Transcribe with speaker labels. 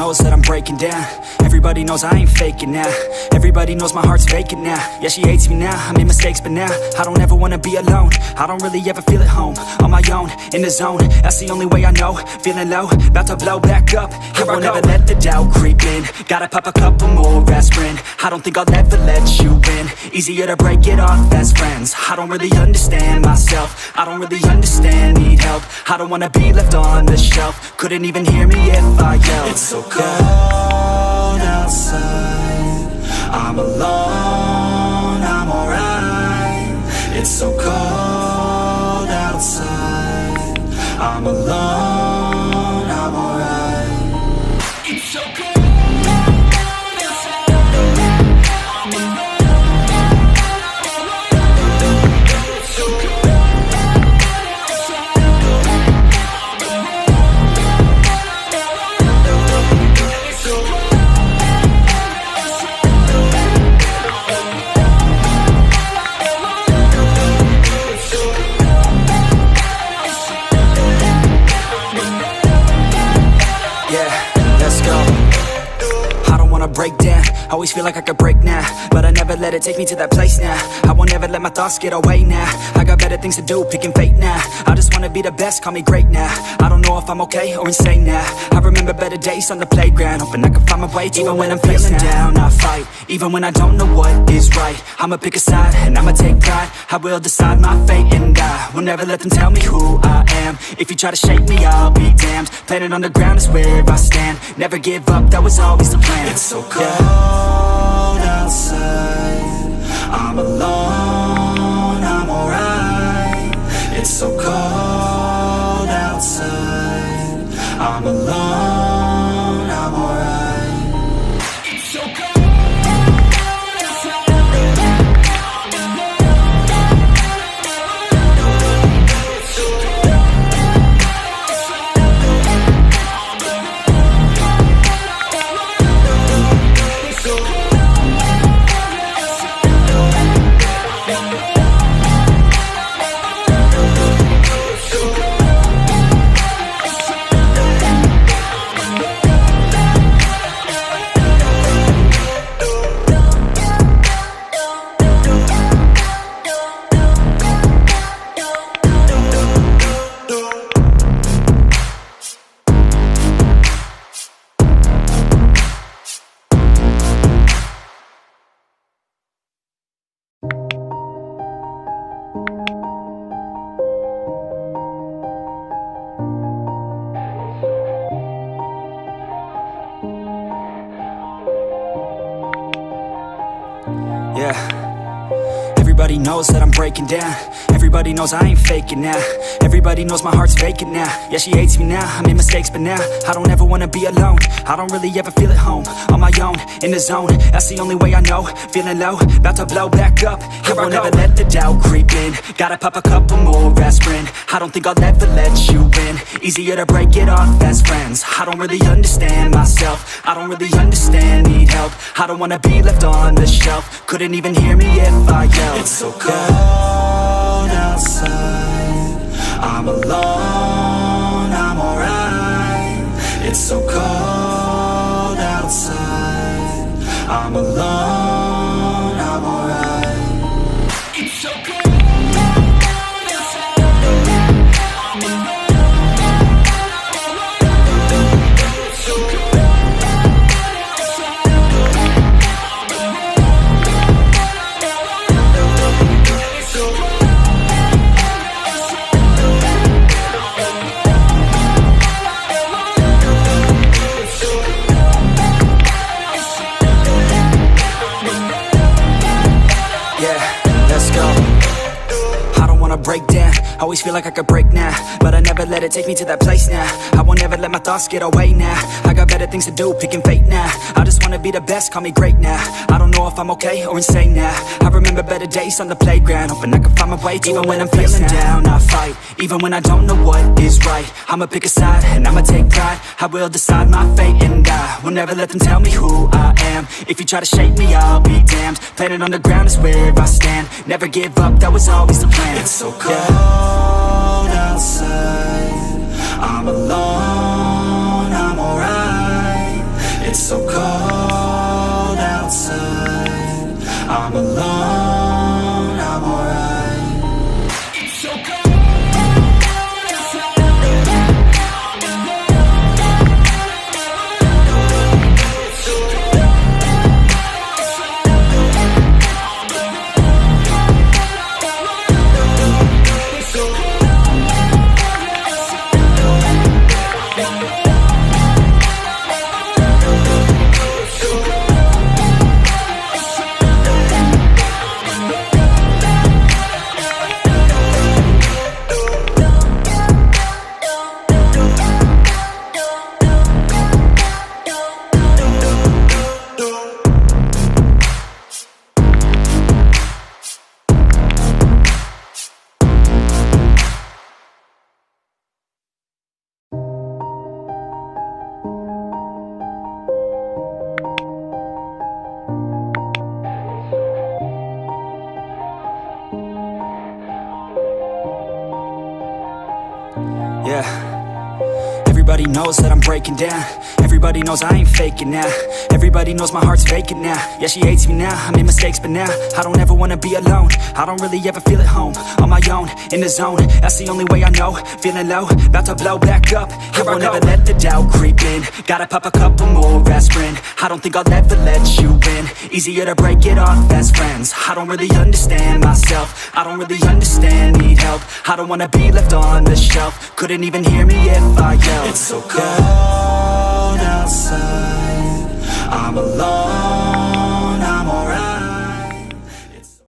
Speaker 1: knows that I'm breaking down. Everybody knows I ain't faking now. Everybody knows my heart's vacant now. Yeah, she hates me now, I made mistakes, but now I don't ever wanna be alone. I don't really ever feel at home. On my own, in the zone, that's the only way I know. Feeling low, about to blow back up. I won't ever let the doubt creep in. Gotta pop a couple more aspirin. I don't think I'll ever let you in. Easier to break it off best friends. I don't really understand myself. I don't really understand, need help. I don't wanna be left on the shelf. Couldn't even hear me if I yelled. It's so cold outside, I'm alone, I'm alright. It's so cold outside, I'm alone, I'm alright. It's so cold. Break down, always feel like I could break now, but I never let it take me to that place now. I won't ever let my thoughts get away now. I got better things to do, picking fate now. I just wanna be the best, call me great now. I don't know if I'm okay or insane now. I remember better days on the playground, hoping I can find my way to even when I'm feeling down. I fight, even when I don't know what is right. I'ma pick a side, and I'ma take pride. I will decide my fate, and I will never let them tell me who I am. If you try to shake me, I'll be damned. Planet on the ground is where I stand. Never give up, that was always the plan. It's so cold outside, I'm alone, I'm alright. It's so cold outside, I'm alone, I'm alright. It's so cold. Everybody knows that I'm breaking down. Everybody knows I ain't faking now. Everybody knows my heart's vacant now. Yeah, she hates me now, I made mistakes, but now I don't ever wanna be alone. I don't really ever feel at home. On my own, in the zone, that's the only way I know. Feeling low, about to blow back up. I won't ever let the doubt creep in. Gotta pop a couple more aspirin. I don't think I'll ever let you in. Easier to break it off best friends. I don't really understand myself. I don't really understand, need help. I don't wanna be left on the shelf. Couldn't even hear me if I yelled. It's so cold outside, I'm alone, I'm alright. It's so cold outside, I'm alone, I'm alright. It's so cold. Break down, always feel like I could break now, but I never let it take me to that place now. I won't ever let my thoughts get away now. I got better things to do, picking fate now. I just wanna be the best, call me great now. I don't know if I'm okay or insane now. I remember better days on the playground, hoping I can find my way to even when I'm feeling down. I fight, even when I don't know what is right. I'ma pick a side, and I'ma take pride. I will decide my fate, and I will never let them tell me who I am. If you try to shake me, I'll be damned. Planet on the ground is where I stand. Never give up, that was always the plan. It's so cold outside, I'm alone, I'm alright. so cold outside. I'm alone, I'm alright. It's so cold outside. I'm alone. It's so cold Yeah. Everybody knows that I'm breaking down. Everybody knows I ain't faking now. Everybody knows my heart's vacant now. Yeah, she hates me now, I made mistakes but now I don't ever wanna be alone. I don't really ever feel at home. On my own, in the zone, that's the only way I know. Feeling low, about to blow back up. Here I won't ever let the doubt creep in. Gotta pop a couple more aspirin. I don't think I'll ever let you in. Easier to break it off best friends. I don't really understand myself. I don't really understand, need help. I don't wanna be left on the shelf. Couldn't even hear me if I yelled. It's so cold outside. I'm alone.